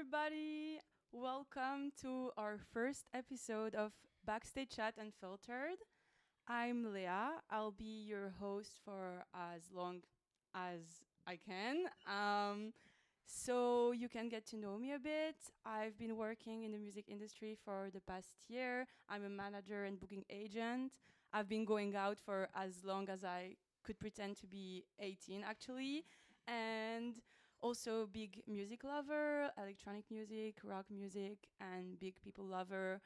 everybody. Welcome to our first episode of Backstage Chat Unfiltered. I'm Leah. I'll be your host for as long as I can. So you can get to know me a bit. I've been working in the music industry for the past year. I'm a manager and booking agent. I've been going out for as long as I could pretend to be 18 actually. And also big music lover, electronic music, rock music, and big people lover.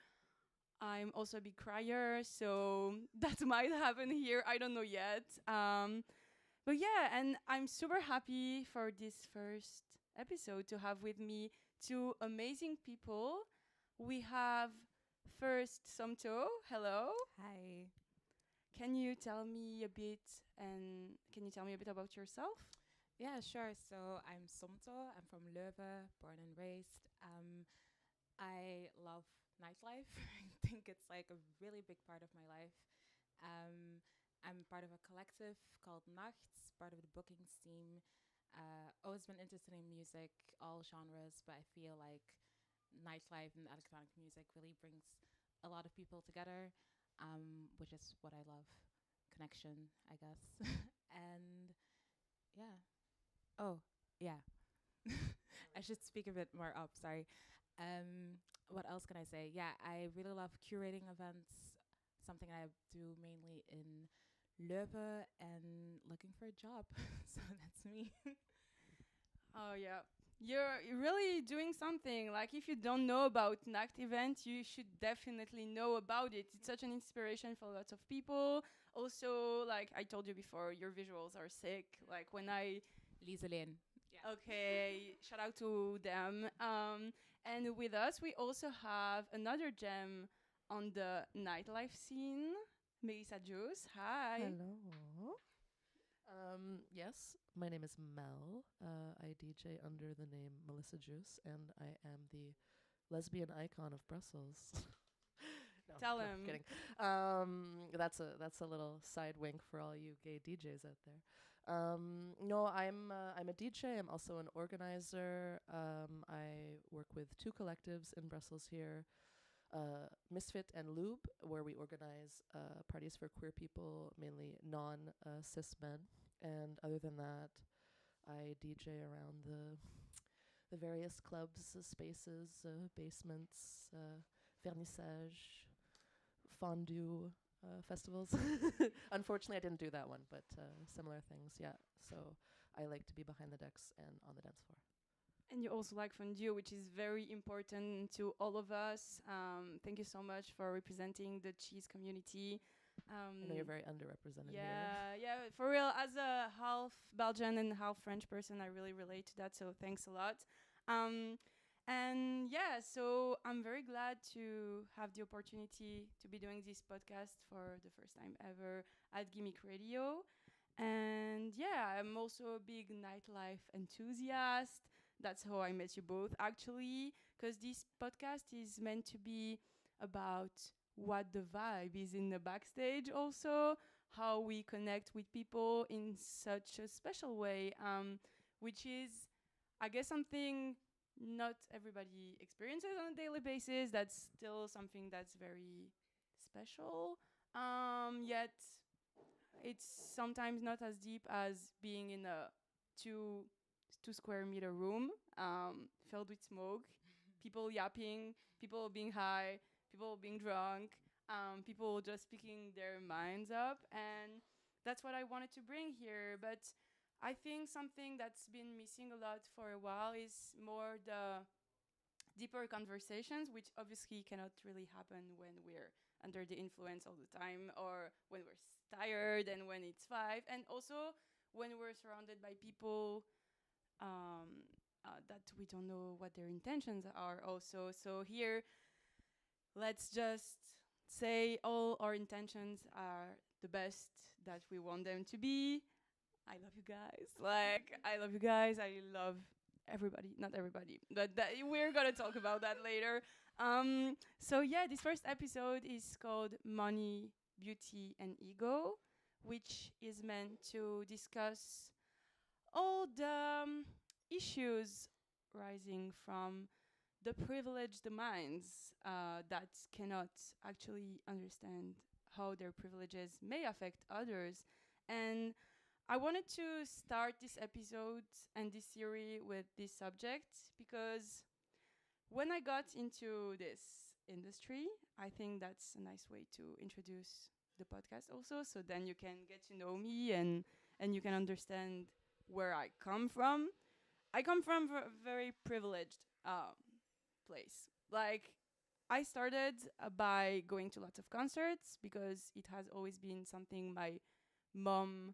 I'm also a big crier, so that might happen here. I don't know yet. But yeah, and I'm super happy for this first episode to have with me two amazing people. We have first Somto. Hello. Hi. Can you tell me a bit about yourself? Yeah, sure. So I'm Somto. I'm from Leuven, born and raised. I love nightlife. I think it's like a really big part of my life. Um, I'm part of a collective called Nachts, part of the bookings team. Always been interested in music, all genres, but I feel like nightlife and electronic music really brings a lot of people together, which is what I love. Connection, I guess. And yeah. Oh, yeah. I should speak a bit more up, sorry. What else can I say? Yeah, I really love curating events, something I do mainly in Leuven and looking for a job. So that's me. Oh yeah. You're really doing something. Like if you don't know about Nacht event, you should definitely know about it. It's such an inspiration for lots of people. Also, like I told you before, your visuals are sick. Like when I Lieselin. Yeah. okay, shout out to them. And with us, we also have another gem on the nightlife scene, Melissa Juice. Hi. Hello. Yes, my name is Mel. I DJ under the name Melissa Juice, and I am the lesbian icon of Brussels. No, Tell no, him. kidding. That's a little side wink for all you gay DJs out there. No, I'm a DJ. I'm also an organizer. I work with two collectives in Brussels here. Misfit and Lube, where we organize parties for queer people, mainly non-cis men. And other than that, I DJ around the various clubs, spaces, basements, vernissage, fondue festivals. Unfortunately, I didn't do that one, but similar things, yeah. So I like to be behind the decks and on the dance floor. And you also like fondue, which is very important to all of us. Thank you so much for representing the cheese community. I know you're very underrepresented here. Yeah, for real. As a half Belgian and half French person, I really relate to that. So thanks a lot. Um, and yeah, so I'm very glad to have the opportunity to be doing this podcast for the first time ever at GIMIC Radio. And yeah, I'm also a big nightlife enthusiast. That's how I met you both, actually, because this podcast is meant to be about what the vibe is in the backstage, also, how we connect with people in such a special way, which is, I guess, something not everybody experiences on a daily basis. That's still something that's very special. Yet it's sometimes not as deep as being in a two 2 square meter room filled with smoke, people yapping, people being high, people being drunk, people just speaking their minds up. And that's what I wanted to bring here. But I think something that's been missing a lot for a while is more the deeper conversations, which obviously cannot really happen when we're under the influence all the time, or when we're tired and when it's 5, and also when we're surrounded by people that we don't know what their intentions are also. So here, let's just say all our intentions are the best that we want them to be. I love you guys. Like, I love you guys. I love everybody. Not everybody, but we're going to talk about that later. So, yeah, this first episode is called Money, Beauty, and Ego, which is meant to discuss all the issues rising from the privileged minds that cannot actually understand how their privileges may affect others. And I wanted to start this episode and this series with this subject because when I got into this industry, I think that's a nice way to introduce the podcast also. So then you can get to know me and you can understand where I come from. I come from a very privileged place. Like, I started by going to lots of concerts because it has always been something my mom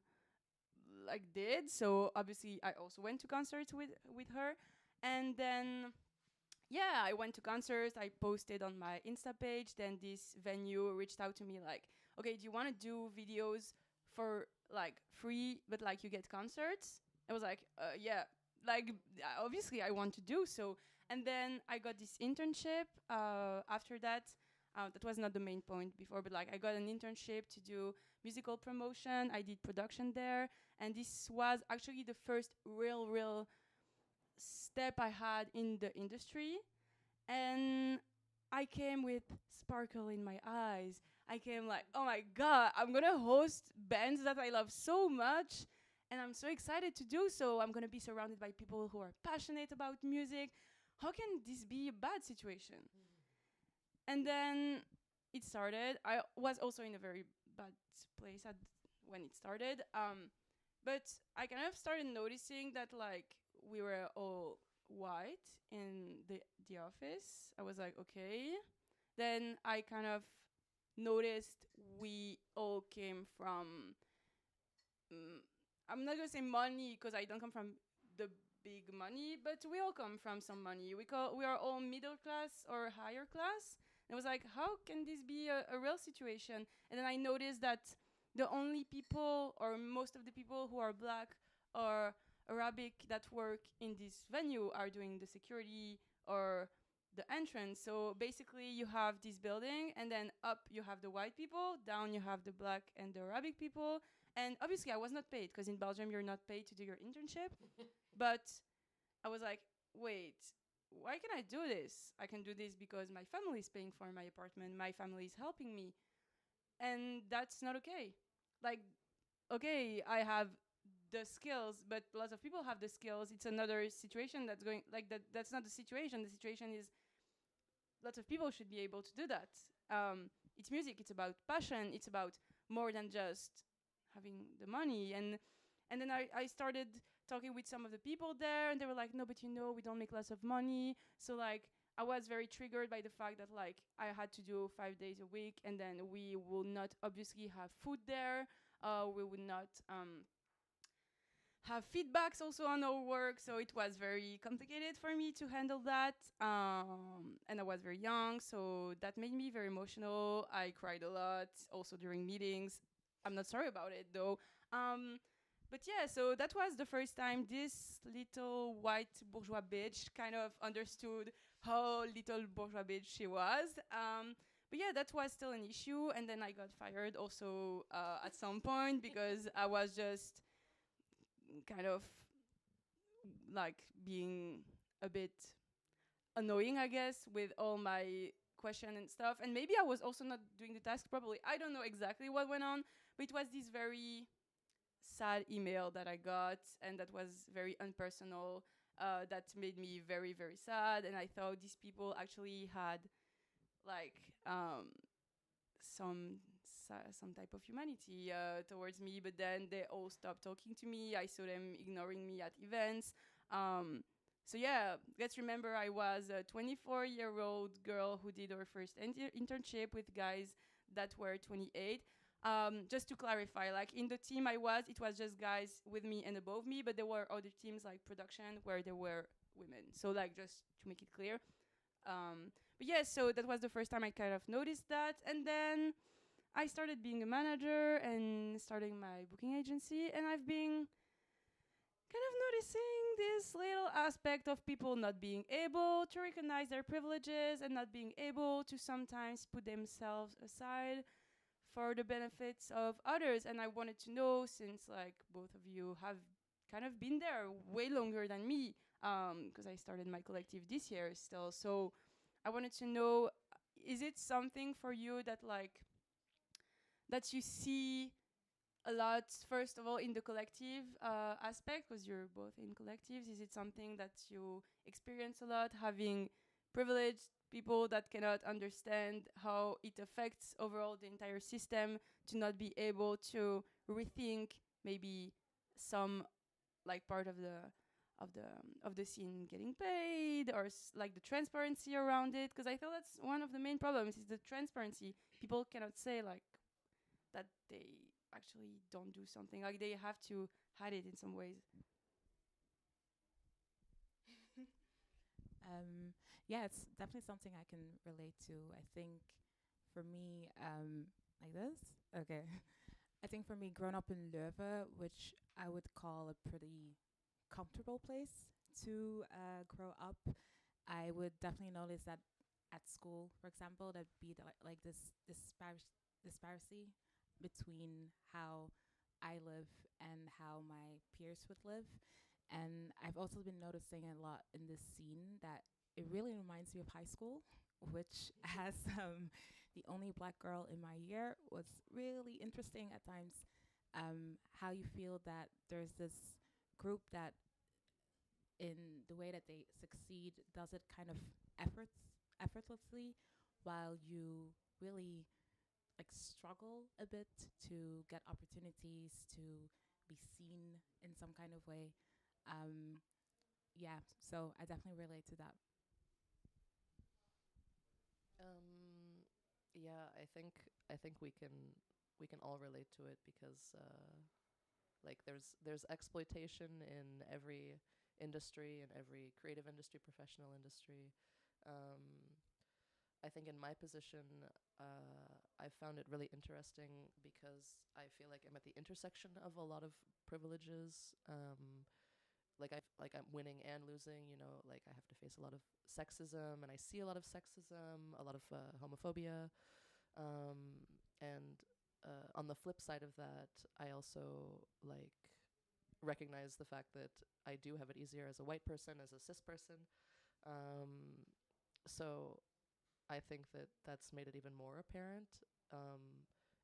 like did. So obviously, I also went to concerts with her, and then yeah, I went to concerts. I posted on my Insta page. Then this venue reached out to me like, okay, do you want to do videos for like free, but like you get concerts? I was like, yeah, like obviously I want to do so. And then I got this internship after that. That was not the main point before, but like I got an internship to do musical promotion. I did production there, and this was actually the first real step I had in the industry. And I came with sparkle in my eyes. I came like, oh my God, I'm gonna host bands that I love so much. And I'm so excited to do so. I'm gonna be surrounded by people who are passionate about music. How can this be a bad situation? And then it started. I was also in a very bad place when it started. But I kind of started noticing that like we were all white in the office. I was like, okay. Then I kind of noticed we all came from. Mm, I'm not gonna say money because I don't come from the big money, but we all come from some money. We are all middle class or higher class. And I was like, how can this be a real situation? And then I noticed that the only people or most of the people who are black or Arabic that work in this venue are doing the security or the entrance. So basically you have this building and then up you have the white people, down you have the black and the Arabic people. And obviously I was not paid because in Belgium you're not paid to do your internship. But I was like, wait, why can I do this? I can do this because my family is paying for my apartment, my family is helping me. And that's not okay. Like, okay, I have the skills, but lots of people have the skills. It's another situation that's going like that. That's not the situation. The situation is lots of people should be able to do that. It's music. It's about passion. It's about more than just having the money. And then I started talking with some of the people there, and they were like, no, but you know, we don't make lots of money. So like, I was very triggered by the fact that like I had to do 5 days a week, and then we will not obviously have food there. We would not have feedbacks also on our work, so it was very complicated for me to handle that. And I was very young, so that made me very emotional. I cried a lot, also during meetings. I'm not sorry about it though. But yeah, so that was the first time this little white bourgeois bitch kind of understood how little bourgeois bitch she was. But yeah, that was still an issue. And then I got fired also at some point because I was just kind of like being a bit annoying, I guess, with all my question and stuff. And maybe I was also not doing the task properly. I don't know exactly what went on, but it was this very sad email that I got, and that was very unpersonal. That made me very, very sad. And I thought these people actually had like some type of humanity towards me, but then they all stopped talking to me. I saw them ignoring me at events. So yeah, let's remember I was a 24-year-old girl who did her first internship with guys that were 28. Just to clarify, like in the team I was, it was just guys with me and above me, but there were other teams like production where there were women. So like just to make it clear. But yeah, so that was the first time I kind of noticed that. And then I started being a manager and starting my booking agency, and I've been kind of noticing this little aspect of people not being able to recognize their privileges and not being able to sometimes put themselves aside for the benefits of others. And I wanted to know, since like both of you have kind of been there way longer than me, because I started my collective this year still. So I wanted to know, is it something for you that that you see a lot, first of all, in the collective aspect, because you're both in collectives? Is it something that you experience a lot, having privileged people that cannot understand how it affects overall the entire system, to not be able to rethink maybe some part of the scene getting paid, or like the transparency around it? Because I feel that's one of the main problems, is the transparency. People cannot say that they actually don't do something, like they have to hide it in some ways. Um, yeah, it's definitely something I can relate to. I think for me, like this. Okay. I think for me, growing up in Leuven, which I would call a pretty comfortable place to grow up, I would definitely notice that at school, for example, there'd be like disparity between how I live and how my peers would live. And I've also been noticing a lot in this scene that it really reminds me of high school, which as the only black girl in my year was really interesting at times. How you feel that there's this group that, in the way that they succeed, does it kind of effortlessly, while you really like struggle a bit to get opportunities to be seen in some kind of way. Um, yeah, so I definitely relate to that. Yeah, I think we can all relate to it, because like there's exploitation in every industry, in every creative industry, professional industry. Um, I think in my position, I found it really interesting because I feel like I'm at the intersection of a lot of privileges. I'm winning and losing. Like I have to face a lot of sexism, and I see a lot of sexism, a lot of homophobia, and on the flip side of that, I also like recognize the fact that I do have it easier as a white person, as a cis person. Um, so I think that that's made it even more apparent.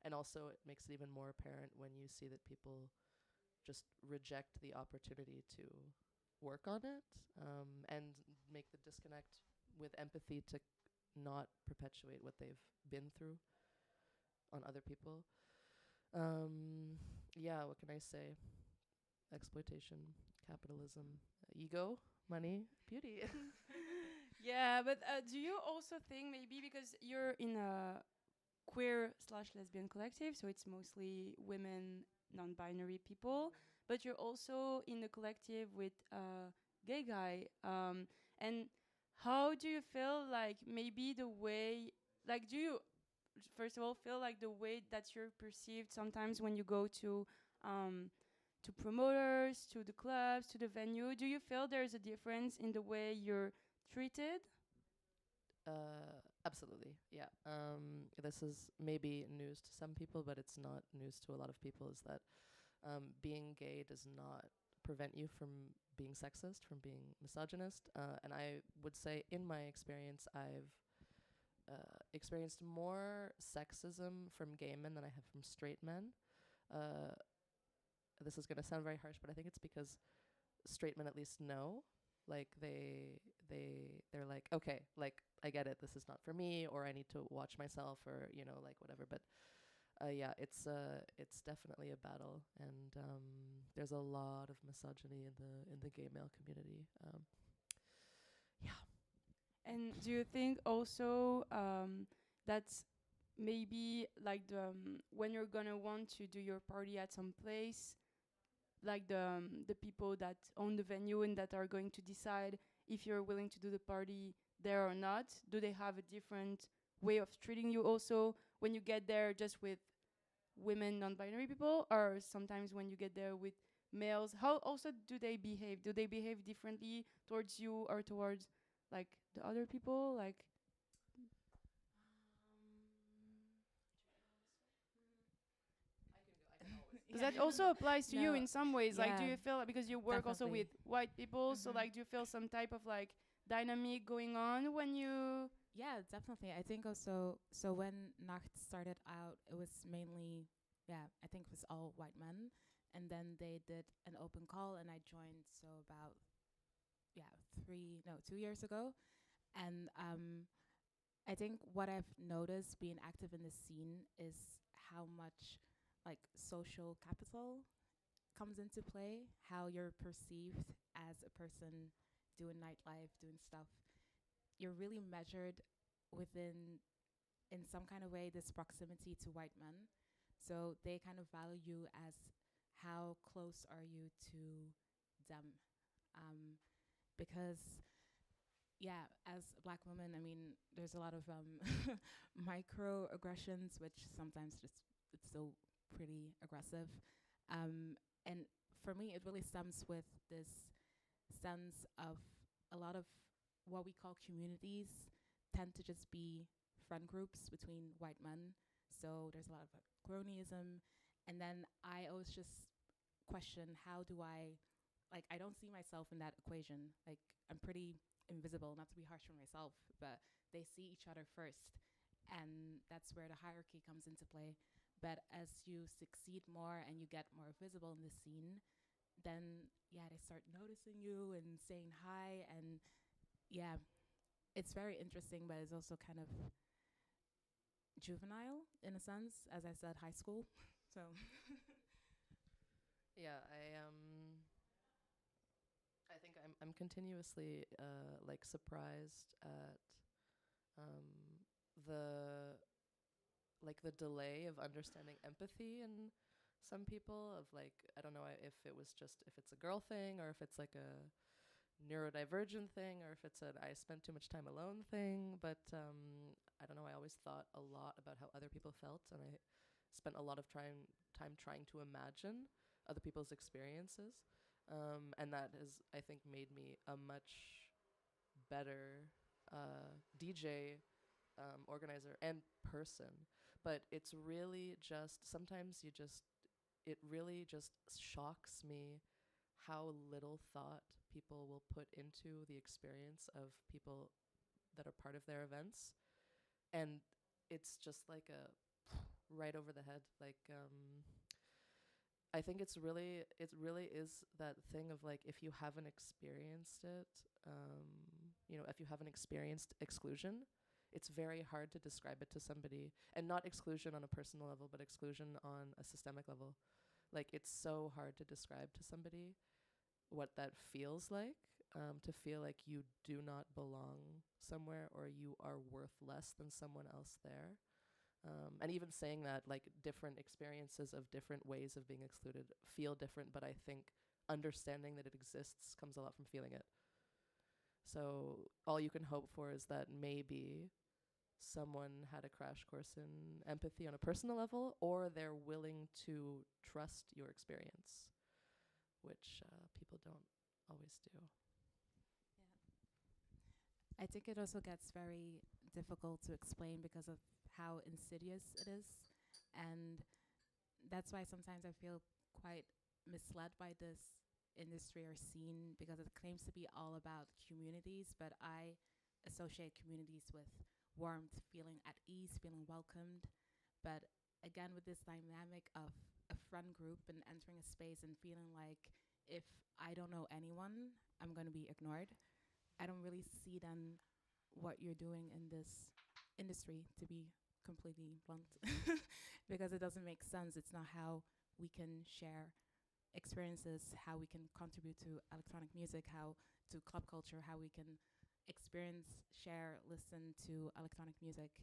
And also, it makes it even more apparent when you see that people just reject the opportunity to work on it, and make the disconnect with empathy to not perpetuate what they've been through on other people. Yeah, what can I say? Exploitation, capitalism, ego, money, beauty. Yeah, but do you also think, maybe because you're in a queer slash lesbian collective, so it's mostly women, non-binary people, but you're also in the collective with a gay guy, and how do you feel, like maybe the way, like do you first of all feel like the way that you're perceived sometimes when you go to promoters, to the clubs, to the venue? Do you feel there's a difference in the way you're treated? Absolutely, yeah. This is maybe news to some people, but it's not news to a lot of people. Is that being gay does not prevent you from being sexist, from being misogynist. And I would say, in my experience, I've experienced more sexism from gay men than I have from straight men. Uh, this is going to sound very harsh, but I think it's because straight men at least know. Like they're like, okay, like I get it, this is not for me, or I need to watch myself, or like whatever. But yeah, it's definitely a battle, and there's a lot of misogyny in the gay male community. Yeah. And do you think also that maybe like when you're gonna want to do your party at some place, like the people that own the venue and that are going to decide if you're willing to do the party there or not, do they have a different way of treating you also when you get there just with women, non-binary people, or sometimes when you get there with males? How also do they behave? Do they behave differently towards you or towards like the other people? Like, I can go. I can always Does Yeah. that also applies to you No, in some ways? Like, do yeah, you feel like, because you work also definitely. with white people, so Mhm. like, do you feel some type of like dynamic going on when you? Yeah, definitely. I think also, so when Nacht started out, it was mainly, yeah, I think it was all white men. And then they did an open call, and I joined, so about, yeah, 2 years ago. And I think what I've noticed being active in this scene is how much like social capital comes into play, how you're perceived as a person doing nightlife, doing stuff. You're really measured within, in some kind of way, this proximity to white men. So they kind of value you as how close are you to them. Because yeah, as a black woman, I mean, there's a lot of microaggressions, which sometimes just it's still pretty aggressive. And for me, it really stems with this sense of a lot of what we call communities tend to just be friend groups between white men. So there's a lot of cronyism, and then I always just question, how do I, like, I don't see myself in that equation. Like, I'm pretty invisible, not to be harsh on myself, but they see each other first. And that's where the hierarchy comes into play. But as you succeed more and you get more visible in the scene, then yeah, they start noticing you and saying hi. And yeah, it's very interesting, but it's also kind of juvenile in a sense. As I said, high school. So Yeah, I think I'm continuously like surprised at the like the delay of understanding empathy in some people, of like, I don't know if it was just, if it's a girl thing, or if it's like a neurodivergent thing, or if it's an I spent too much time alone thing. But I don't know, I always thought a lot about how other people felt, and I spent a lot of time trying to imagine other people's experiences. And that has, I think, made me a much better DJ, organizer, and person. But it's really just, sometimes it really just shocks me how little thought people will put into the experience of people that are part of their events. And it's just like a right over the head. Like, I think it really is that thing of like, if you haven't experienced it, if you haven't experienced exclusion, it's very hard to describe it to somebody. And not exclusion on a personal level, but exclusion on a systemic level. Like, it's so hard to describe to somebody what that feels like, to feel like you do not belong somewhere, or you are worth less than someone else there. And even saying that, like, different experiences of different ways of being excluded feel different, but I think understanding that it exists comes a lot from feeling it. So all you can hope for is that maybe someone had a crash course in empathy on a personal level, or they're willing to trust your experience, which people don't always do. I think it also gets very difficult to explain because of how insidious it is. And that's why sometimes I feel quite misled by this industry or scene, because it claims to be all about communities, but I associate communities with warmth, feeling at ease, feeling welcomed. But again, with this dynamic of a friend group and entering a space and feeling like, if I don't know anyone, I'm going to be ignored. I don't really see then what you're doing in this industry, to be completely blunt, because it doesn't make sense. It's not how we can share experiences, how we can contribute to electronic music, how to club culture, how we can experience, share, listen to electronic music.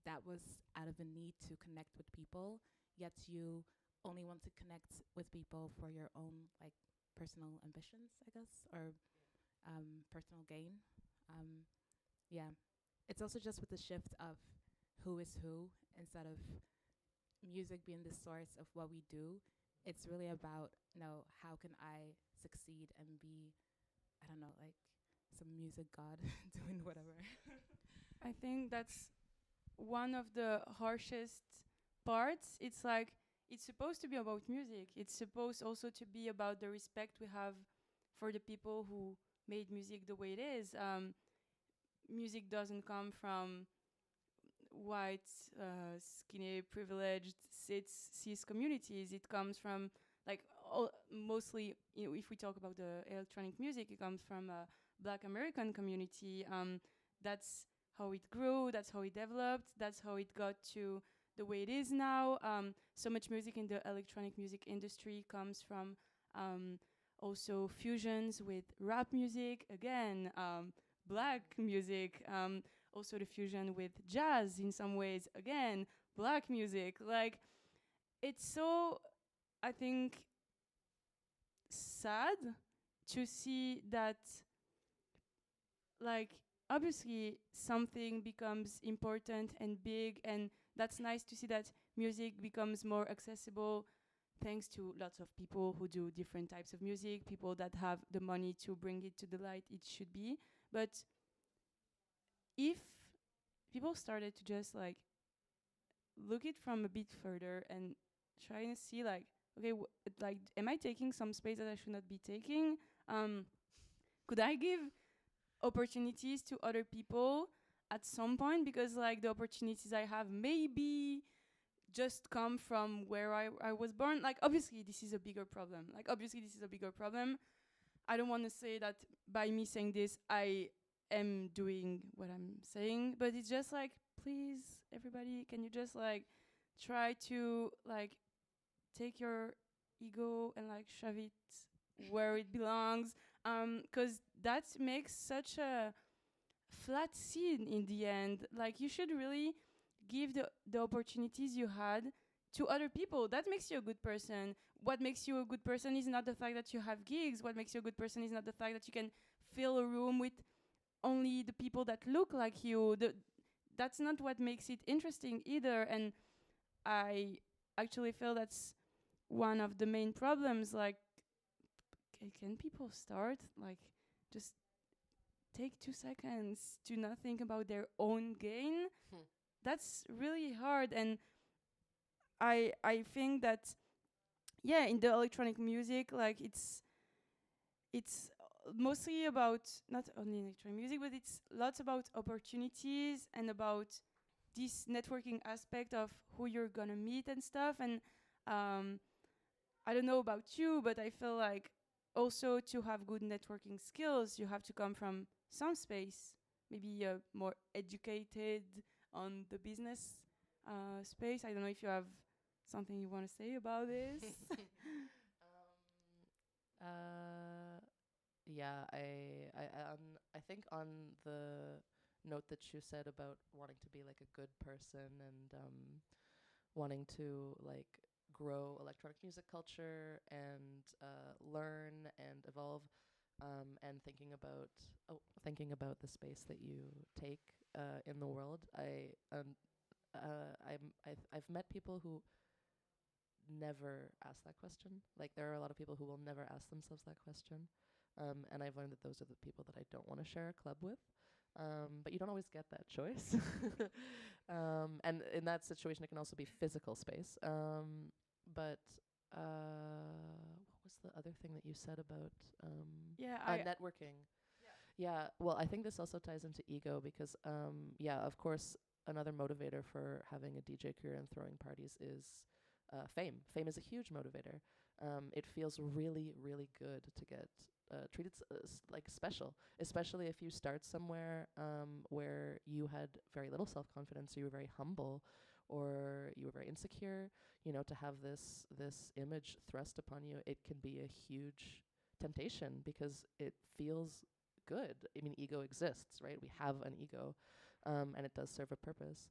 That was out of a need to connect with people, yet you only want to connect with people for your own like personal ambitions, I guess, or personal gain. Um, yeah, it's also just with the shift of who is who, instead of music being the source of what we do. It's really about, no, how can I succeed and be, I don't know, like some music god doing whatever. I think that's one of the harshest parts. It's like, it's supposed to be about music. It's supposed also to be about the respect we have for the people who made music the way it is. Music doesn't come from white, skinny, privileged, cis communities. It comes from like mostly, if we talk about the electronic music, it comes from a Black American community. That's how it grew. That's how it developed. That's how it got to the way it is now. So much music in the electronic music industry comes from also fusions with rap music. Again, black music. Also the fusion with jazz in some ways. Again, black music. Like, it's so, I think, sad to see that, like, obviously something becomes important and big, and that's nice to see that music becomes more accessible thanks to lots of people who do different types of music, people that have the money to bring it to the light it should be. But if people started to just like look it from a bit further and try and see like, okay, like, am I taking some space that I should not be taking? Could I give opportunities to other people at some point? Because like the opportunities I have maybe just come from where I was born. Like, obviously this is a bigger problem. I don't want to say that by me saying this I am doing what I'm saying, but it's just like, please, everybody, can you just like try to like take your ego and like shove it where it belongs? Because that makes such a flat scene in the end. Like, you should really give the opportunities you had to other people. That makes you a good person. What makes you a good person is not the fact that you have gigs. What makes you a good person is not the fact that you can fill a room with only the people that look like you. That's not what makes it interesting either. And I actually feel that's one of the main problems. Like, can people start like just take 2 seconds to not think about their own gain? That's really hard. And I think that, yeah, in the electronic music, like it's mostly about not only electronic music, but it's lots about opportunities and about this networking aspect of who you're gonna meet and stuff. And I don't know about you, but I feel like also to have good networking skills, you have to come from some space, maybe more educated on the business space. I don't know if you have something you want to say about this. Yeah, I think on the note that you said about wanting to be like a good person and wanting to like grow electronic music culture and learn and evolve, and thinking about the space that you take in the world. I've met people who never ask that question. Like, there are a lot of people who will never ask themselves that question. And I've learned that those are the people that I don't want to share a club with. But you don't always get that choice. And in that situation, it can also be physical space. But what was the other thing that you said about networking? Yeah, well, I think this also ties into ego because, yeah, of course, another motivator for having a DJ career and throwing parties is fame. Fame is a huge motivator. It feels really, really good to get treated like special, especially if you start somewhere where you had very little self-confidence, or you were very humble, or you were very insecure. You know, to have this image thrust upon you, it can be a huge temptation because it feels good. I mean, ego exists, right? We have an ego, and it does serve a purpose.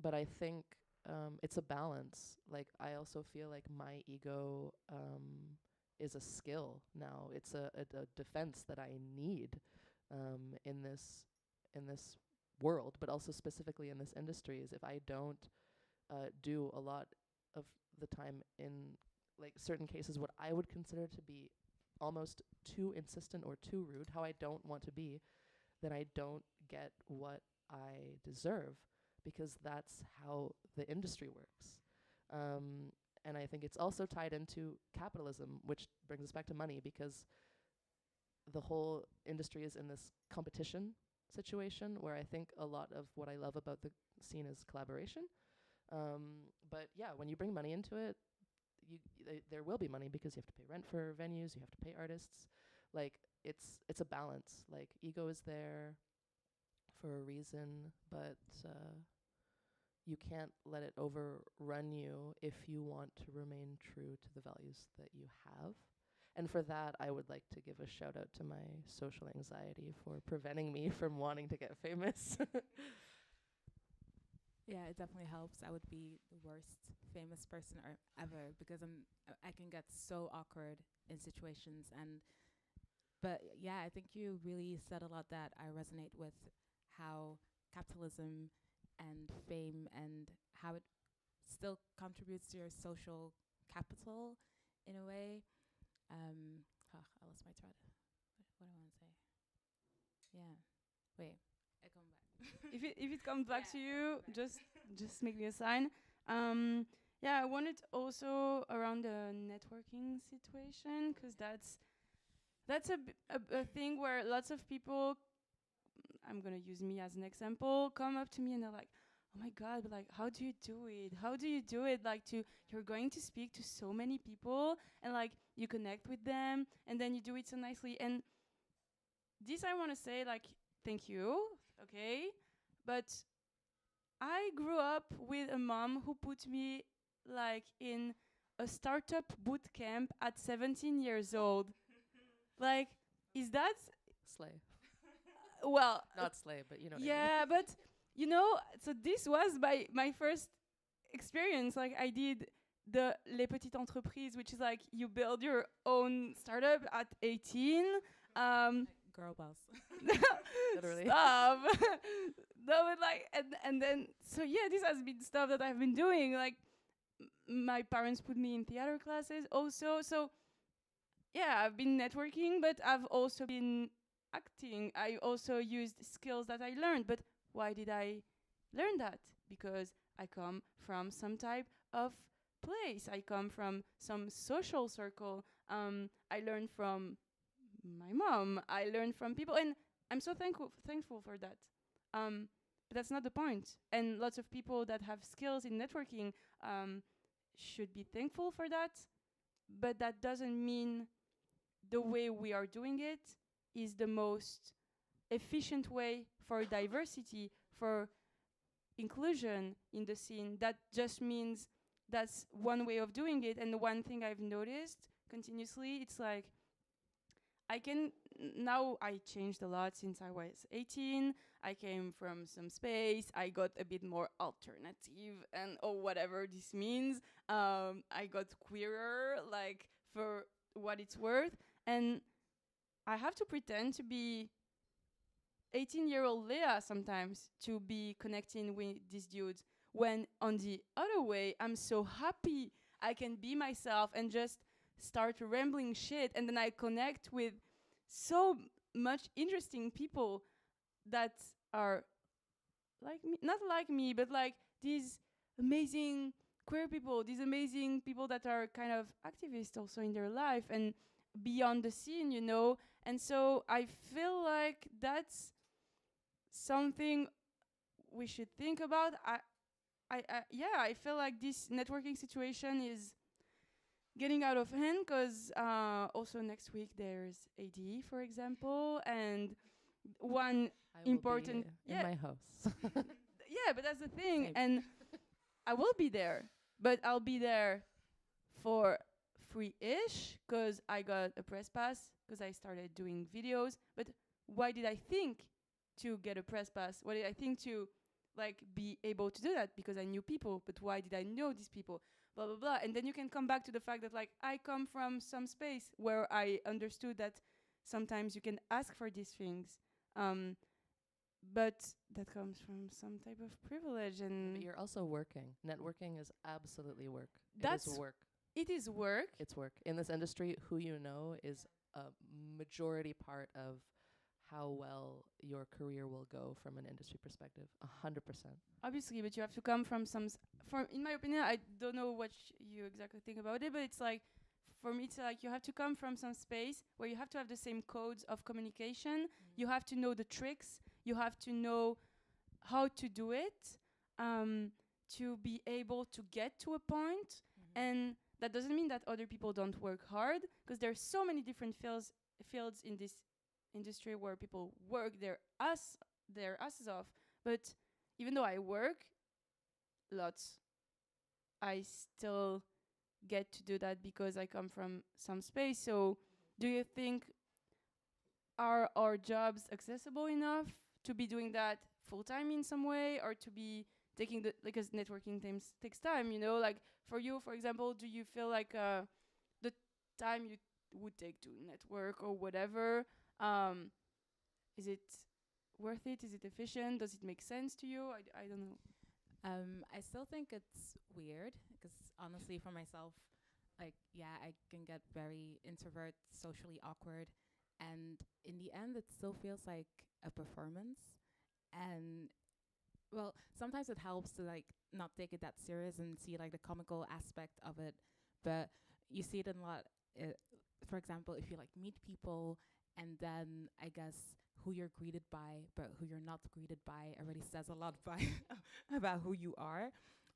But I think it's a balance. Like, I also feel like my ego is a skill now. It's a defense that I need in this world, but also specifically in this industry. Is if I don't do a lot of the time in like certain cases what I would consider to be almost too insistent or too rude, how I don't want to be, then I don't get what I deserve. because that's how the industry works. And I think it's also tied into capitalism, which brings us back to money, because the whole industry is in this competition situation where I think a lot of what I love about the scene is collaboration. But yeah, when you bring money into it, there will be money because you have to pay rent for venues, you have to pay artists. Like it's a balance. Like ego is there for a reason, but you can't let it overrun you if you want to remain true to the values that you have. And for that, I would like to give a shout out to my social anxiety for preventing me from wanting to get famous. Yeah, it definitely helps. I would be the worst famous person ever because I can get so awkward in situations. But yeah, I think you really said a lot that I resonate with, how capitalism and fame and how it still contributes to your social capital in a way. I lost my thread. What do I want to say? Yeah. Wait, I come back. If it comes back to Yeah, you, back. just make me a sign. Yeah, I wanted also around the networking situation, because that's a thing where lots of people, I'm gonna use me as an example, come up to me and they're like, oh my god, but like, how do you do it? How do you do it? Like, you're going to speak to so many people and like you connect with them and then you do it so nicely. And this I want to say, like, thank you, okay, but I grew up with a mom who put me like in a startup boot camp at 17 years old. Like, is that Slay. well? Not slay, but you know what Yeah, but you know, so this was my first experience. Like, I did the Les Petites Entreprises, which is like you build your own startup at 18. Girl boss. Literally. Stop. No, but like, and then so yeah, this has been stuff that I've been doing. Like, my parents put me in theater classes also. So yeah, I've been networking, but I've also been acting. I also used skills that I learned. But why did I learn that? Because I come from some type of place. I come from some social circle. I learned from my mom. I learned from people, and I'm so thankful for that. But that's not the point. And lots of people that have skills in networking should be thankful for that. But that doesn't mean the way we are doing it is the most efficient way for diversity, for inclusion in the scene. That just means that's one way of doing it. And one thing I've noticed continuously, it's like I can now, I changed a lot since I was 18. I came from some space. I got a bit more alternative and whatever this means. I got queerer, like, for what it's worth. And I have to pretend to be 18-year-old Leah sometimes to be connecting with these dudes. When on the other way, I'm so happy I can be myself and just start rambling shit, and then I connect with so much interesting people that are like me, not like me, but like these amazing queer people, these amazing people that are kind of activists also in their life and beyond the scene, you know. And so I feel like that's something we should think about. Yeah, I feel like this networking situation is getting out of hand because also next week there's AD, for example, and one I will important be in my house. yeah, but that's the thing. Same. And I will be there, but I'll be there for free-ish because I got a press pass because I started doing videos. But why did I think to get a press pass? Why did I think to like be able to do that? Because I knew people. But why did I know these people? Blah blah blah. And then you can come back to the fact that like I come from some space where I understood that sometimes you can ask for these things. But that comes from some type of privilege, and But you're also working. Networking is absolutely work. That's it is work. it is work. It's work. In this industry, who you know is a majority part of how well your career will go from an industry perspective. 100%. Obviously, but you have to come from from, in my opinion, I don't know what you exactly think about it, but it's like, for me, it's like you have to come from some space where you have to have the same codes of communication. You have to know the tricks. You have to know how to do it, to be able to get to a point. And that doesn't mean that other people don't work hard, because there's so many different fields in this industry where people work their asses off. But even though I work lots, I still get to do that because I come from some space. So do you think, are our jobs accessible enough to be doing that full time in some way, or to be taking the, because networking takes time, you know, like for you, for example, do you feel like the time you would take to network or whatever, is it worth it? Is it efficient? Does it make sense to you? I don't know. I still think it's weird because honestly, for myself, like, yeah, I can get very introvert, socially awkward, and in the end, it still feels like a performance. And well, sometimes it helps to like not take it that serious and see like the comical aspect of it, but you see it in a lot. For example, if you like meet people, and then I guess who you're greeted by, but who you're not greeted by already says a lot by about who you are.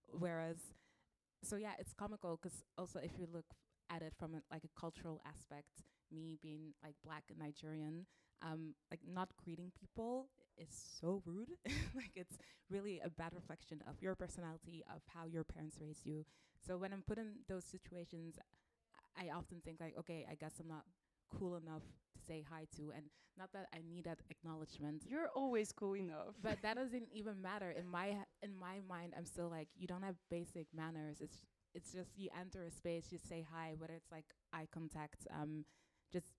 Whereas, so yeah, it's comical because also if you look at it from like a cultural aspect, me being like Black and Nigerian, like not greeting people is so rude. Like it's really a bad reflection of your personality, of how your parents raised you. So when I'm put in those situations, I often think like, okay, I guess I'm not cool enough to say hi to, and not that I need that acknowledgement. You're always cool enough. But that doesn't even matter in my mind. I'm still like, you don't have basic manners. It's just you enter a space, you say hi, whether it's like eye contact, just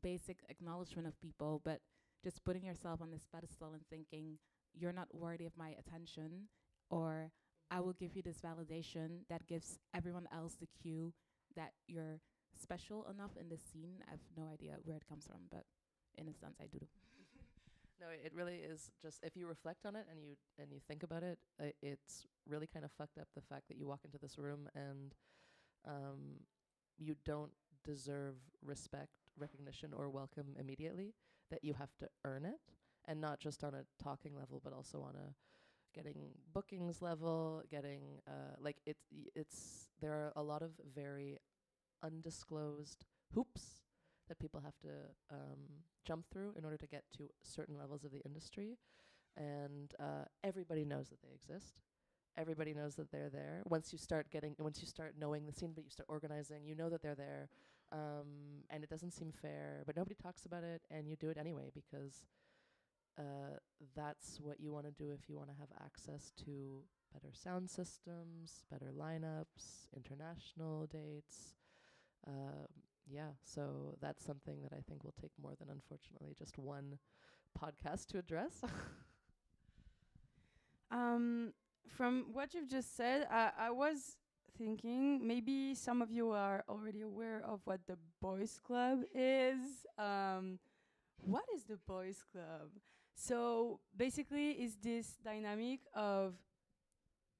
basic acknowledgement of people, but just putting yourself on this pedestal and thinking you're not worthy of my attention, or I will give you this validation that gives everyone else the cue that you're special enough in this scene. I have no idea where it comes from, but in a sense I do. No, it really is just, if you reflect on it and you think about it, it's really kind of fucked up the fact that you walk into this room and you don't deserve respect, recognition, or welcome immediately, that you have to earn it, and not just on a talking level, but also on a getting bookings level, getting it's there are a lot of very undisclosed hoops that people have to jump through in order to get to certain levels of the industry, and everybody knows that they exist. Everybody knows that they're there. Once you start knowing the scene, but you start organizing, you know that they're there, and it doesn't seem fair, but nobody talks about it, and you do it anyway because that's what you want to do if you want to have access to better sound systems, better lineups, international dates. Yeah, so that's something that I think will take more than, unfortunately, just one podcast to address. From what you've just said, I was thinking maybe some of you are already aware of what the boys club is. What is the boys club? So basically, it's this dynamic of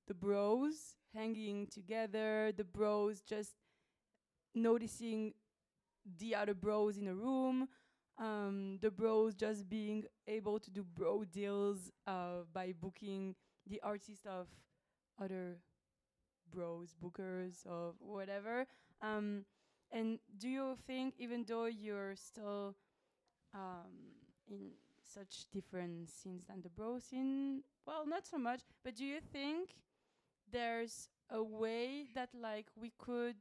the bros hanging together, the bros just noticing the other bros in a room, the bros just being able to do bro deals by booking the artist of other bros, bookers, of whatever. And do you think, even though you're still in such different scenes than the bro scene, well, not so much, but do you think there's a way that like we could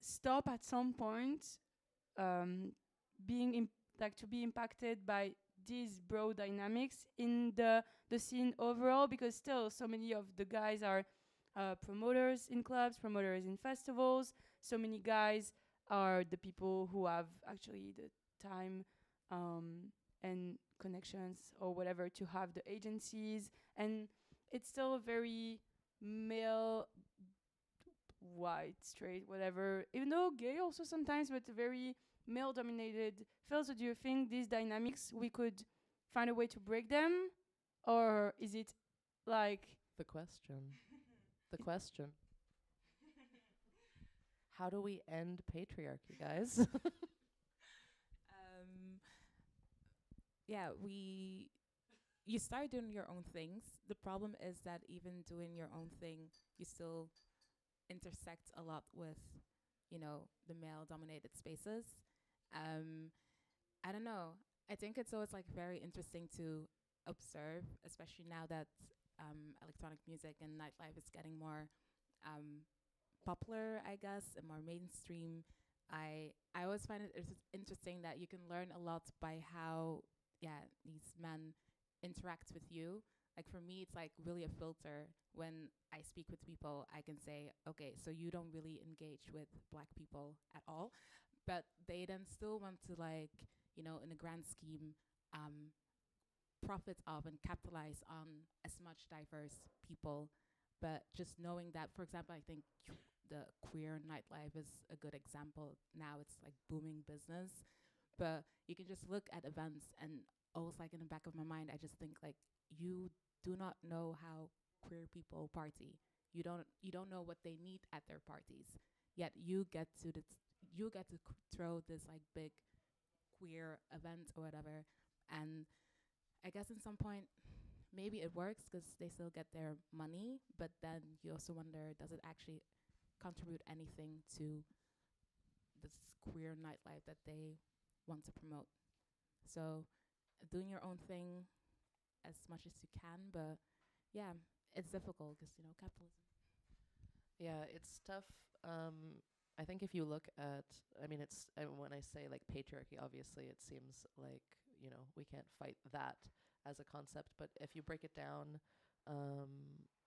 stop at some point being like to be impacted by these bro dynamics in the scene overall, because still so many of the guys are promoters in clubs, promoters in festivals. So many guys are the people who have actually the time and connections or whatever to have the agencies, and it's still very male, white, straight, whatever, even though gay also sometimes, but very male dominated field. So do you think these dynamics we could find a way to break them, or is it like The question. The question. How do we end patriarchy, guys? Um, yeah, you start doing your own things. The problem is that even doing your own thing, you still intersect a lot with, the male-dominated spaces. Um, I don't know. I think it's always like very interesting to observe, especially now that electronic music and nightlife is getting more um, popular, I guess, and more mainstream. I always find it interesting that you can learn a lot by how these men interact with you. Like for me, it's like really a filter. When I speak with people, I can say, okay, so you don't really engage with black people at all, but they then still want to like, in a grand scheme, um, profit of and capitalize on as much diverse people. But just knowing that, for example, I think the queer nightlife is a good example. Now it's like booming business, but you can just look at events and always like in the back of my mind, I just think like you do not know how queer people party. You don't know what they need at their parties. Yet you get to throw this like big queer event or whatever, and I guess in some point maybe it works because they still get their money, but then you also wonder, does it actually contribute anything to this queer nightlife that they want to promote? So doing your own thing as much as you can, but yeah, it's difficult because capitalism. Yeah, it's tough. I think if you look at, I mean, when I say like patriarchy, obviously it seems like, we can't fight that as a concept. But if you break it down,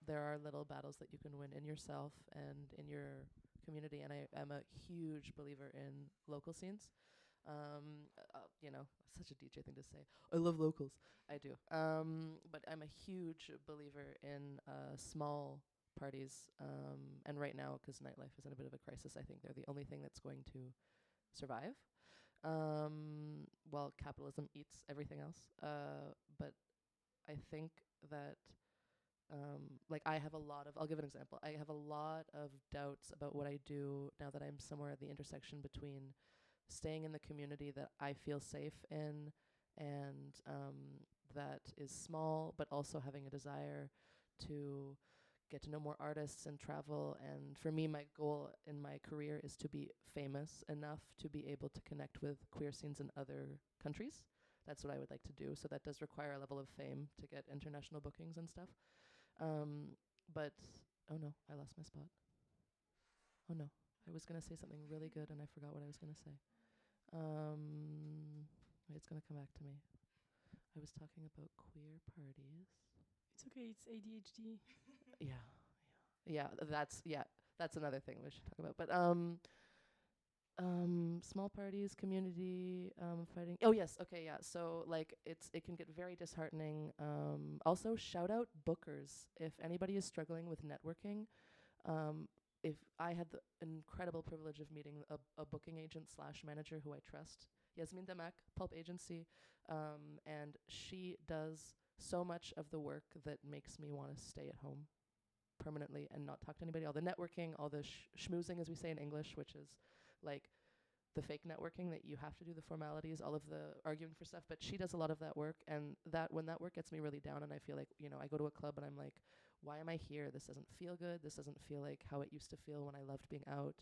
there are little battles that you can win in yourself and in your community. And I am a huge believer in local scenes. Such a DJ thing to say. I love locals. I do. But I'm a huge believer in small parties. And right now, because nightlife is in a bit of a crisis, I think they're the only thing that's going to survive. While capitalism eats everything else. But I think that I have a lot of, I'll give an example. I have a lot of doubts about what I do now that I'm somewhere at the intersection between staying in the community that I feel safe in and that is small, but also having a desire to get to know more artists and travel. And for me, my goal in my career is to be famous enough to be able to connect with queer scenes in other countries. That's what I would like to do. So that does require a level of fame to get international bookings and stuff. But, oh no, I lost my spot. Oh no, I was going to say something really good and I forgot what I was going to say. It's going to come back to me. I was talking about queer parties. it's okay? It's ADHD. That's another thing we should talk about. But small parties, community, fighting. Oh yes, okay, yeah. So like it can get very disheartening. Also, shout out bookers. If anybody is struggling with networking, if I had the incredible privilege of meeting a booking agent / manager who I trust, Yasmin Damak, Pulp Agency, and she does so much of the work that makes me want to stay at home permanently and not talk to anybody. All the networking, all the schmoozing, as we say in English, which is like the fake networking that you have to do the formalities, all of the arguing for stuff. But she does a lot of that work, and when that work gets me really down, and I feel like, I go to a club and I'm like, why am I here? This doesn't feel good. This doesn't feel like how it used to feel when I loved being out.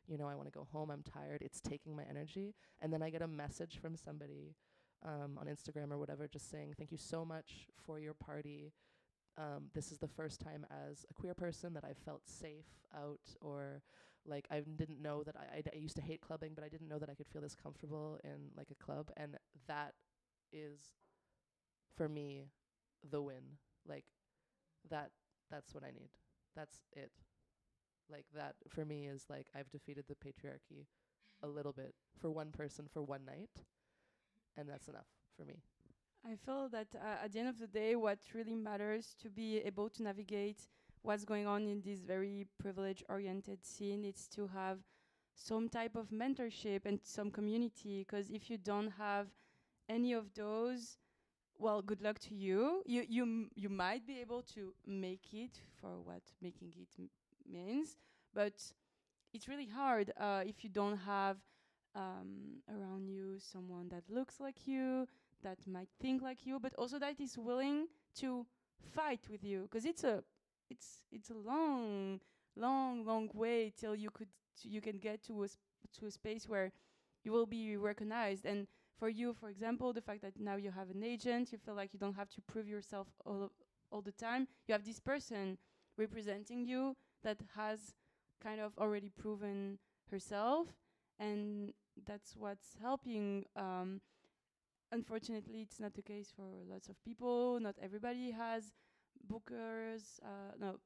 I want to go home. I'm tired. It's taking my energy. And then I get a message from somebody on Instagram or whatever just saying, thank you so much for your party. This is the first time as a queer person that I felt safe out, or like I didn't know that I used to hate clubbing, but I didn't know that I could feel this comfortable in like a club. And that is, for me, the win. Like that's what I need. That's it. Like that for me is like I've defeated the patriarchy a little bit for one person for one night, and that's enough for me. I feel that at the end of the day, what really matters to be able to navigate what's going on in this very privilege-oriented scene is to have some type of mentorship and some community. Because if you don't have any of those, well, good luck to you. You might be able to make it for what making it means, but it's really hard if you don't have around you someone that looks like you, that might think like you, but also that is willing to fight with you, because it's a long way till you can get to a space where you will be recognized. And for you, for example, the fact that now you have an agent, you feel like you don't have to prove yourself all the time. You have this person representing you that has kind of already proven herself, and that's what's helping. Unfortunately, it's not the case for lots of people. Not everybody has bookers, no,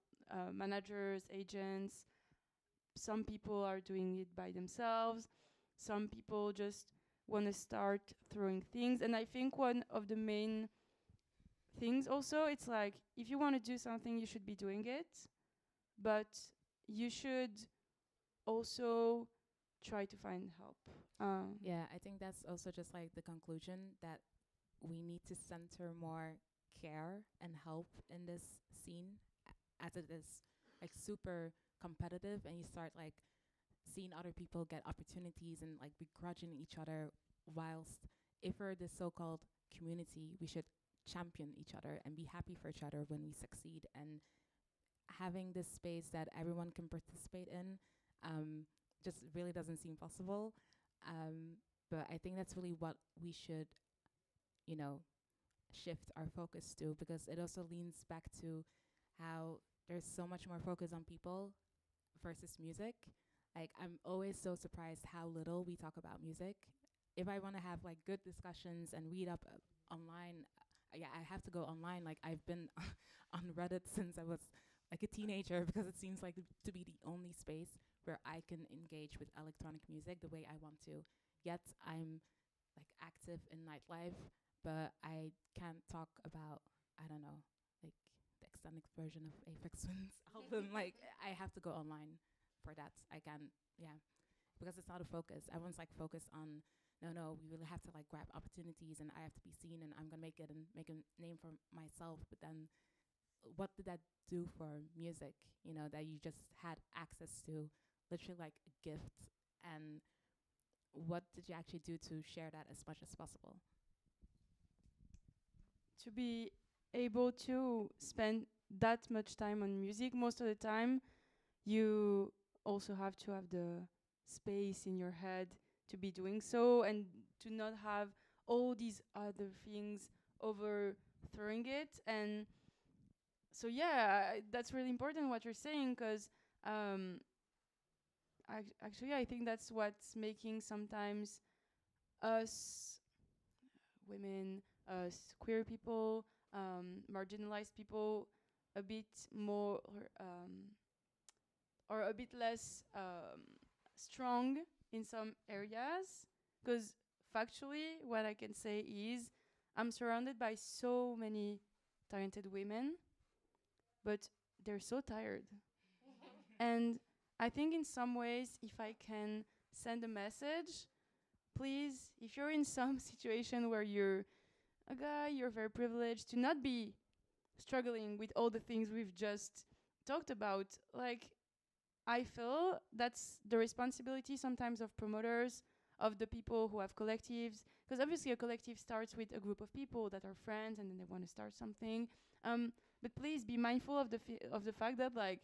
managers, agents. Some people are doing it by themselves. Some people just want to start throwing things. And I think one of the main things also, it's like if you want to do something, you should be doing it, but you should also try to find help. Yeah, I think that's also just like the conclusion that we need to center more care and help in this scene, as it is like super competitive, and you start like seeing other people get opportunities and like begrudging each other, whilst if we're this so-called community, we should champion each other and be happy for each other when we succeed. And having this space that everyone can participate in just really doesn't seem possible. But I think that's really what we should, you know, shift our focus to, because it also leans back to how there's so much more focus on people versus music. Like, I'm always so surprised how little we talk about music. If I want to have like good discussions and read up online, yeah, I have to go online. Like, I've been on Reddit since I was like a teenager, because it seems like to be the only space where I can engage with electronic music the way I want to. Yet I'm like active in nightlife, but I can't talk about, I don't know, like the extended version of Aphex Twin's album. Like, I have to go online for that. I can, yeah, because it's not a focus. Everyone's like focused on, no, we really have to like grab opportunities, and I have to be seen, and I'm gonna make it and make a name for myself. But then, what did that do for music? You know, that you just had access to, literally like a gift, and what did you actually do to share that as much as possible? To be able to spend that much time on music, most of the time, you also have to have the space in your head to be doing so, and to not have all these other things overthrowing it. And so, yeah, that's really important what you're saying, because actually, I think that's what's making sometimes us women, us queer people, marginalized people, a bit more or a bit less strong in some areas. Because factually, what I can say is I'm surrounded by so many talented women, but they're so tired. And I think in some ways, if I can send a message, please, if you're in some situation where you're a guy, you're very privileged, to not be struggling with all the things we've just talked about. Like, I feel that's the responsibility sometimes of promoters, of the people who have collectives, because obviously a collective starts with a group of people that are friends and then they want to start something. But please be mindful of of the fact that, like,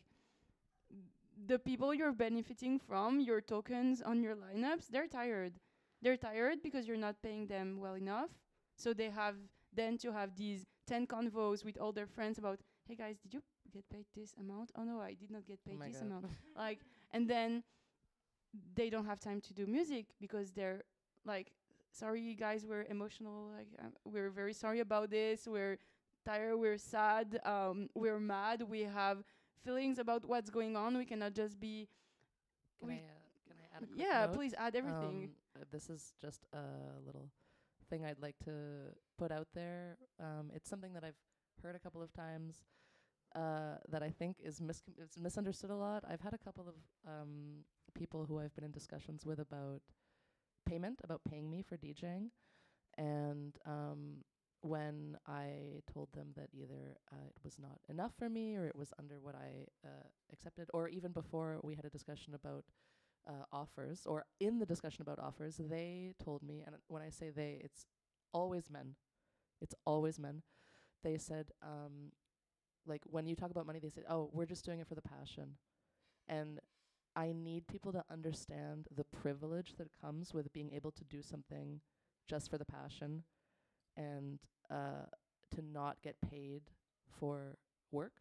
the people you're benefiting from your tokens on your lineups, they're tired. They're tired because you're not paying them well enough. So they have then to have these 10 convos with all their friends about, hey guys, did you get paid this amount? Oh no, I did not get paid this amount. Like, and then they don't have time to do music because they're like, sorry guys, we're emotional. Like, we're very sorry about this. We're tired. We're sad. We're mad. We have feelings about what's going on. We cannot just be. Can I add a quick Yeah, note? please add everything. This is just a little thing I'd like to put out there. It's something that I've heard a couple of times. that I think is it's misunderstood a lot. I've had a couple of people who I've been in discussions with about payment, about paying me for DJing, and when I told them that either it was not enough for me or it was under what I accepted, or even before we had a discussion about offers, or in the discussion about offers, they told me, and when I say they, it's always men. It's always men. They said, like, when you talk about money, they say, oh, we're just doing it for the passion. And I need people to understand the privilege that comes with being able to do something just for the passion, and to not get paid for work.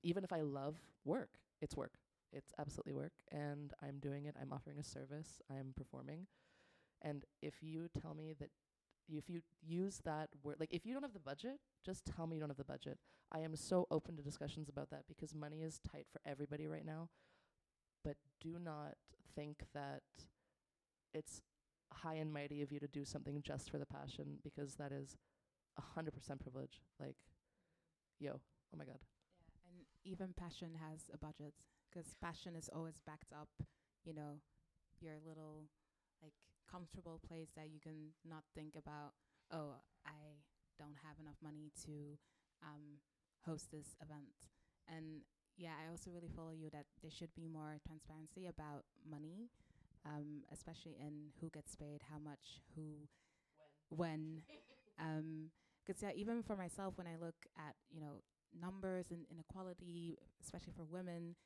Even if I love work, it's work. It's absolutely work, and I'm doing it. I'm offering a service. I'm performing. And if you tell me that, if you use that word, like, if you don't have the budget, just tell me you don't have the budget. I am so open to discussions about that, because money is tight for everybody right now. But do not think that it's high and mighty of you to do something just for the passion, because that is 100% privilege. Like, yo, oh my God. Yeah, and even passion has a budget, because passion is always backed up, you know, your little, like, comfortable place that you can not think about, oh, I don't have enough money to host this event. And yeah, I also really follow you that there should be more transparency about money, especially in who gets paid, how much, who, when. Because yeah, even for myself, when I look at, you know, numbers and inequality, especially for women,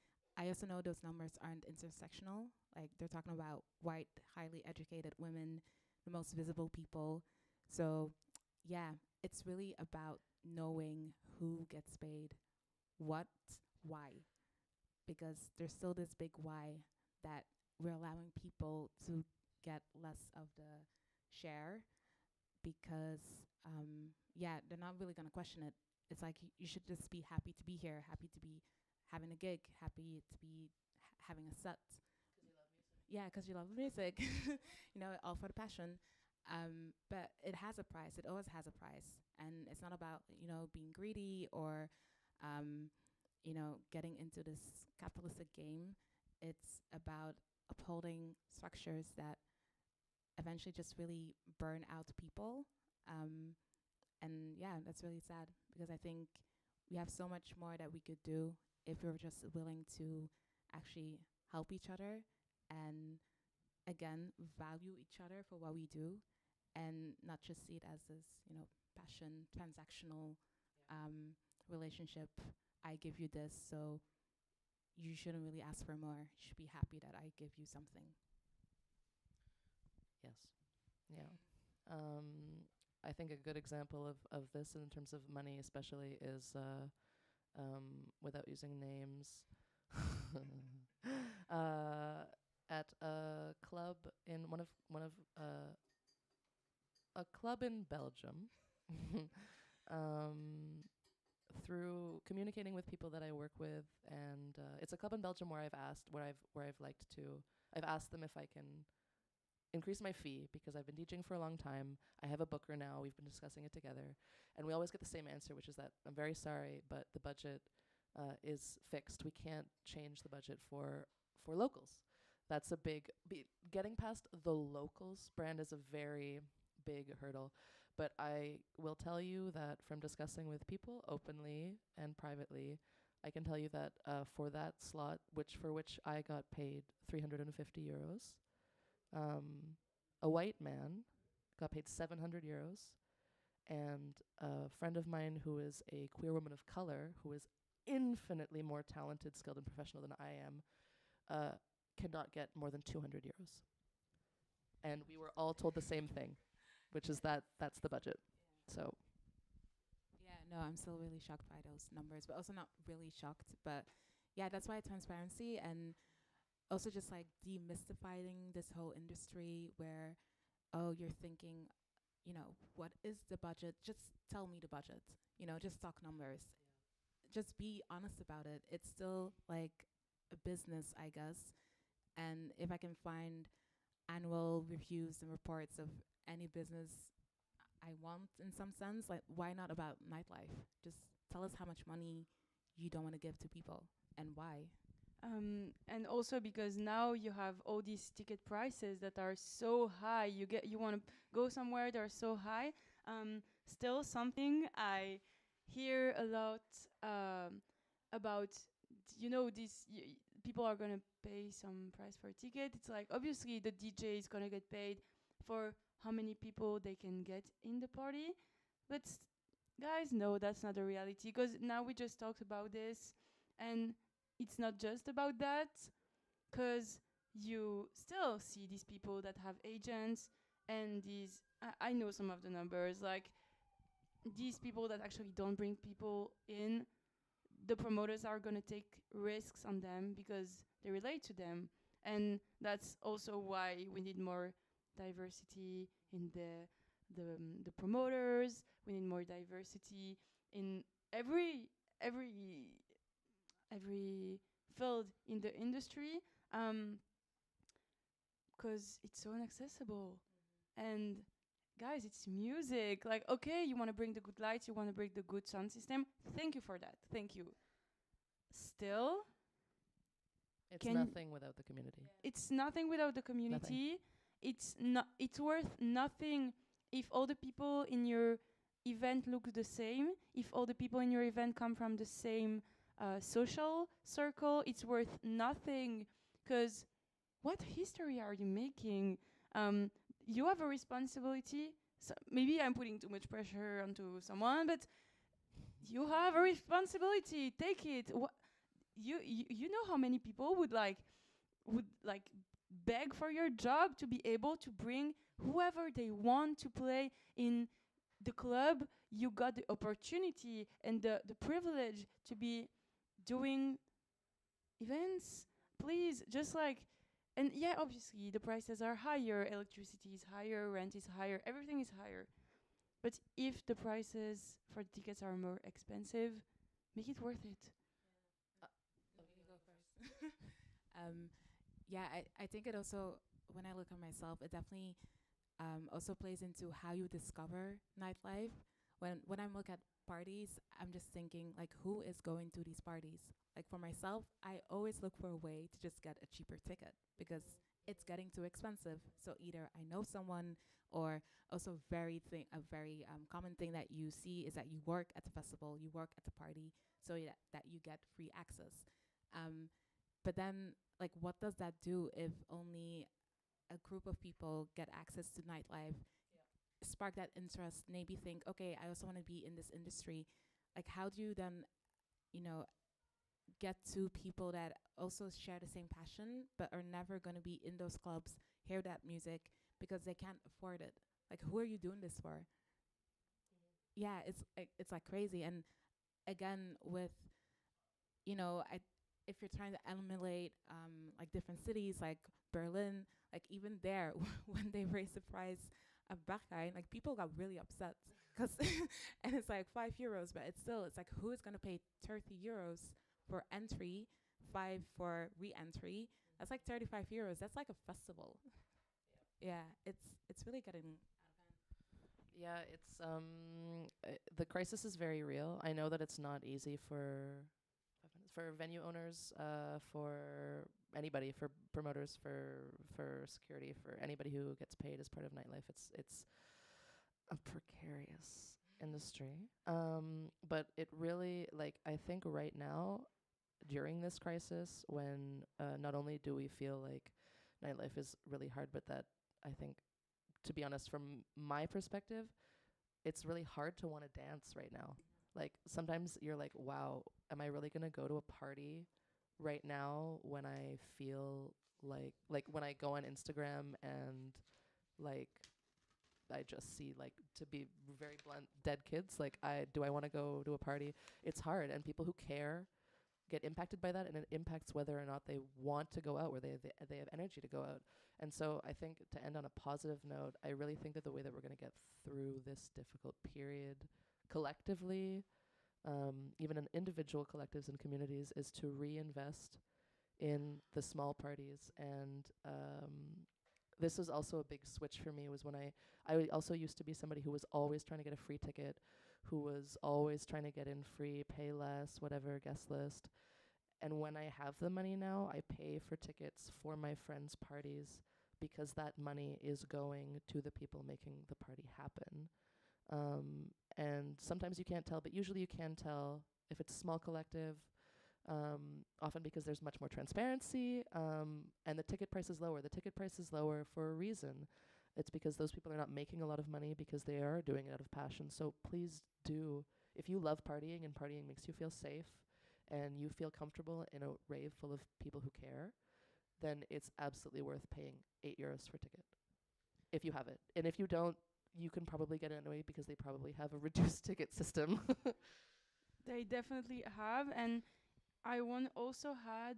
I also know those numbers aren't intersectional. Like, they're talking about white, highly educated women, the most visible people. So yeah, it's really about knowing who gets paid, what, why. Because there's still this big why that we're allowing people to get less of the share, because yeah, they're not really gonna question it. It's like, you should just be happy to be here, happy to be having a gig, happy to be having a set. Yeah, because you love music, you know, all for the passion. But it has a price. It always has a price, and it's not about, you know, being greedy or, you know, getting into this capitalistic game. It's about upholding structures that eventually just really burn out people. And yeah, that's really sad, because I think we have so much more that we could do if we were just willing to actually help each other, and again, value each other for what we do, and not just see it as this, you know, passion, transactional relationship. I give you this, so you shouldn't really ask for more. You should be happy that I give you something. Yes. Yeah. I think a good example of this in terms of money, especially, is without using names, at a club in a club in Belgium. Through communicating with people that I work with, and it's a club in Belgium where I've asked them if I can increase my fee, because I've been DJing for a long time. I have a booker now. We've been discussing it together, and we always get the same answer, which is that, I'm very sorry, but the budget is fixed. We can't change the budget for locals. That's a big getting past the locals brand is a very big hurdle. But I will tell you that from discussing with people openly and privately, I can tell you that for that slot, for which I got paid 350 euros, a white man got paid 700 euros, and a friend of mine who is a queer woman of color, who is infinitely more talented, skilled, and professional than I am, cannot get more than 200 euros. And we were all told the same thing, which is that that's the budget. So Yeah, no, I'm still really shocked by those numbers, but also not really shocked. But yeah, that's why transparency, and also just like demystifying this whole industry where, oh, you're thinking, you know, what is the budget? Just tell me the budget, you know, just talk numbers. Just be honest about it. It's still like a business, I guess. And if I can find annual reviews and reports of any business, I want in some sense. Like, why not about nightlife? Just tell us how much money you don't want to give to people and why. And also because now you have all these ticket prices that are so high. You want to go somewhere that are so high. Still, something I hear a lot about. These people are gonna pay some price for a ticket. It's like obviously the DJ is gonna get paid for how many people they can get in the party, but guys, no, that's not the reality. Because now we just talked about this, and it's not just about that, because you still see these people that have agents and these. I know some of the numbers, like these people that actually don't bring people in. The promoters are going to take risks on them because they relate to them, and that's also why we need more diversity in the promoters. We need more diversity in every every every field in the industry, because it's so inaccessible. And guys, it's music. Like, okay, you want to bring the good lights, you want to bring the good sound system. Thank you for that. Thank you. Still, It's can nothing without the community. it's nothing without the community. It's not. It's worth nothing if all the people in your event look the same. If all the people in your event come from the same social circle, it's worth nothing. Because what history are you making? You have a responsibility. So maybe I'm putting too much pressure onto someone, but you have a responsibility. Take it. You know how many people would beg for your job to be able to bring whoever they want to play in the club. You got the opportunity and the privilege to be doing events. Please, just like, and yeah, obviously the prices are higher, electricity is higher, rent is higher, everything is higher. But if the prices for the tickets are more expensive, make it worth it. You go first. Yeah, I think it also, when I look at myself, it definitely also plays into how you discover nightlife. When I look at parties, I'm just thinking like, who is going to these parties? Like for myself, I always look for a way to just get a cheaper ticket because it's getting too expensive. So either I know someone, or also a very common thing that you see is that you work at the festival, you work at the party, so that you get free access. Um, but then, like, what does that do if only a group of people get access to nightlife, spark that interest, maybe think, okay, I also want to be in this industry. Like, how do you then, you know, get to people that also share the same passion but are never going to be in those clubs, hear that music because they can't afford it? Like, who are you doing this for? Yeah, it's like crazy. And again, with, you know, if you're trying to emulate like different cities like Berlin, like even there, when they raised the price of Berghain, like people got really upset because and it's like €5, but it's like, who is gonna pay €30 for entry, 5 for re-entry? That's like €35. That's like a festival. Yeah, it's really getting. Yeah, it's the crisis is very real. I know that it's not easy for 5 minutes, for venue owners, for anybody, for promoters, for security, for anybody who gets paid as part of nightlife. It's a precarious industry. But it really, like, I think right now during this crisis, when not only do we feel like nightlife is really hard, but that I think, to be honest, from my perspective, it's really hard to want to dance right now. Like sometimes you're like, wow, am I really gonna go to a party right now when I feel like when I go on Instagram and like I just see, like, to be very blunt, dead kids. Like, I want to go to a party? It's hard, and people who care get impacted by that, and it impacts whether or not they want to go out, where they have energy to go out. And so I think, to end on a positive note, I really think that the way that we're going to get through this difficult period collectively, even in individual collectives and communities, is to reinvest in the small parties and this was also a big switch for me, was when I also used to be somebody who was always trying to get a free ticket, who was always trying to get in free, pay less, whatever, guest list. And when I have the money now, I pay for tickets for my friends' parties because that money is going to the people making the party happen. And sometimes you can't tell, but usually you can tell if it's a small collective, often because there's much more transparency, and the ticket price is lower. The ticket price is lower for a reason. It's because those people are not making a lot of money because they are doing it out of passion. So please do, if you love partying and partying makes you feel safe and you feel comfortable in a rave full of people who care, then it's absolutely worth paying €8 for a ticket if you have it. And if you don't, you can probably get it anyway because they probably have a reduced ticket system. They definitely have, and I want also add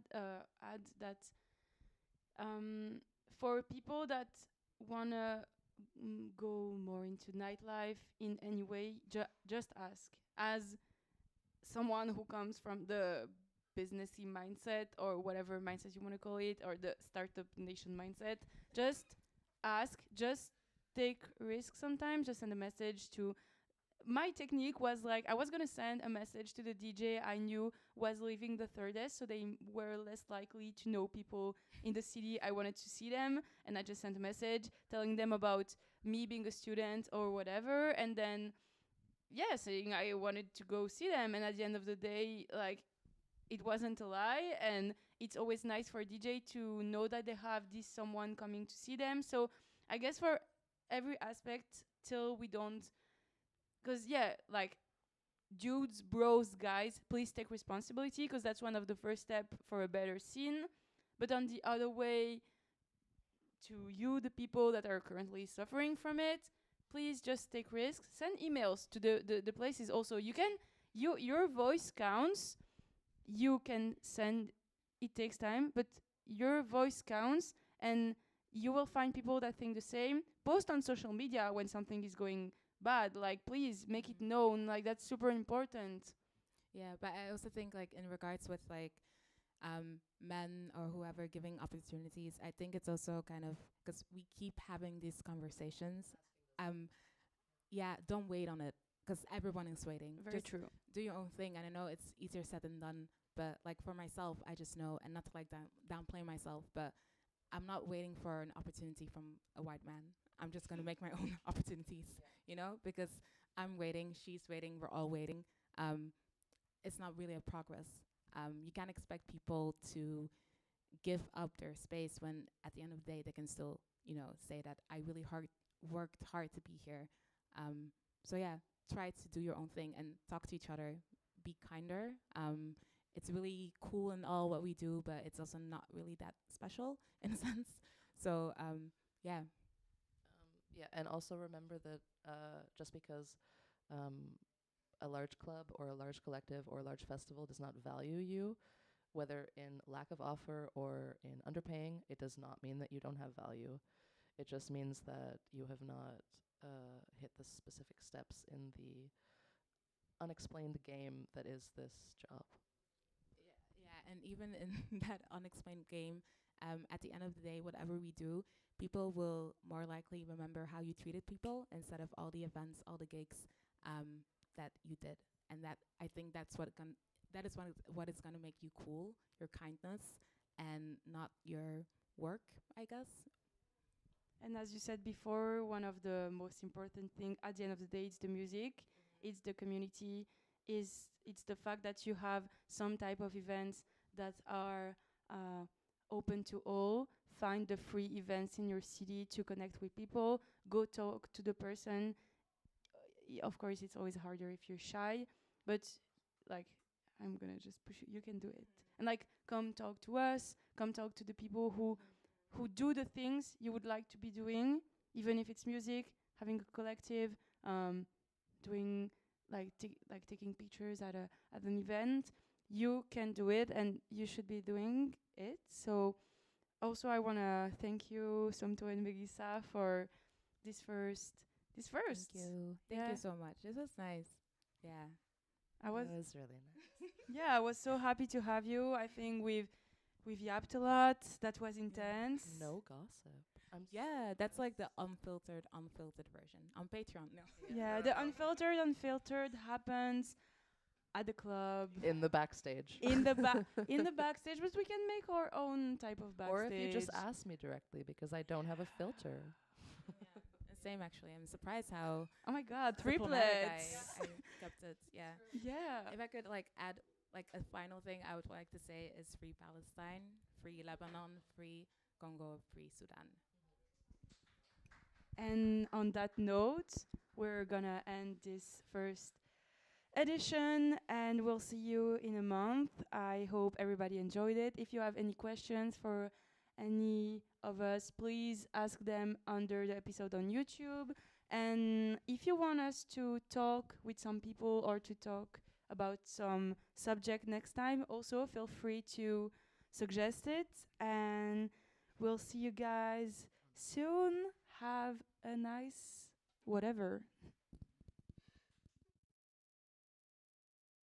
that for people that wanna go more into nightlife in any way, just ask. As someone who comes from the businessy mindset or whatever mindset you want to call it, or the startup nation mindset, just ask. Just take risks sometimes. Just send a message to. My technique was like I was gonna send a message to the DJ I knew was leaving the Thirdest, so they were less likely to know people in the city I wanted to see them, and I just sent a message telling them about me being a student or whatever, and then saying I wanted to go see them, and at the end of the day, like it wasn't a lie, and it's always nice for a DJ to know that they have this someone coming to see them. So I guess for every aspect, till we don't because like dudes, bros, guys, please take responsibility because that's one of the first step for a better scene. But on the other way, to you, the people that are currently suffering from it, please just take risks. Send emails to the places. Also, you can your voice counts. You can send. It takes time, but your voice counts, and you will find people that think the same. Post on social media when something is going bad. Like, please make it known. Like, that's super important. Yeah, but I also think like in regards with like men or whoever giving opportunities, I think it's also kind of because we keep having these conversations. Don't wait on it because everyone is waiting. Very Just true. do your own thing, and I know it's easier said than done. But like for myself, I just know, and not to like downplay myself, but I'm not waiting for an opportunity from a white man. I'm just gonna make my own opportunities, because I'm waiting, she's waiting, we're all waiting. It's not really a progress. You can't expect people to give up their space when at the end of the day they can still, say that I really worked hard to be here. So yeah, try to do your own thing and talk to each other. Be kinder. It's really cool and all what we do, but it's also not really that special in a sense. So yeah. And also remember that just because a large club or a large collective or a large festival does not value you, whether in lack of offer or in underpaying, it does not mean that you don't have value. It just means that you have not hit the specific steps in the unexplained game that is this job. Yeah, and even in that unexplained game, at the end of the day, whatever we do, people will more likely remember how you treated people instead of all the events, all the gigs that you did. And that I think that is what is gonna make you cool, your kindness, and not your work, I guess. And as you said before, one of the most important thing at the end of the day, it's the music, it's the community, it's the fact that you have some type of events that are open to all. Find the free events in your city to connect with people. Go talk to the person. Of course, it's always harder if you're shy, but like I'm gonna just push you. You can do it, and like come talk to us. Come talk to the people who do the things you would like to be doing, even if it's music, having a collective, doing like taking pictures at an event. You can do it, and you should be doing it. So, also I wanna thank you, Somto and Melissa, for this first. Thank you. Thank you so much. This was nice. Yeah. It was really nice. Yeah, I was so happy to have you. I think we've yapped a lot. That was intense. No gossip. Yeah, that's like the unfiltered version on Patreon. No. Yeah, the unfiltered happens at the club, in the backstage. in the in the backstage, but we can make our own type of backstage. Or if you just ask me directly, because I don't have a filter. Same actually. I'm surprised how Oh my God, diplomatic triplets. I kept it. Yeah. Yeah. If I could like add like a final thing, I would like to say is free Palestine, free Lebanon, free Congo, free Sudan. And on that note, we're gonna end this first edition and we'll see you in a month. I hope everybody enjoyed it. If you have any questions for any of us, please ask them under the episode on YouTube. And if you want us to talk with some people or to talk about some subject next time, also feel free to suggest it. And we'll see you guys soon. Have a nice whatever.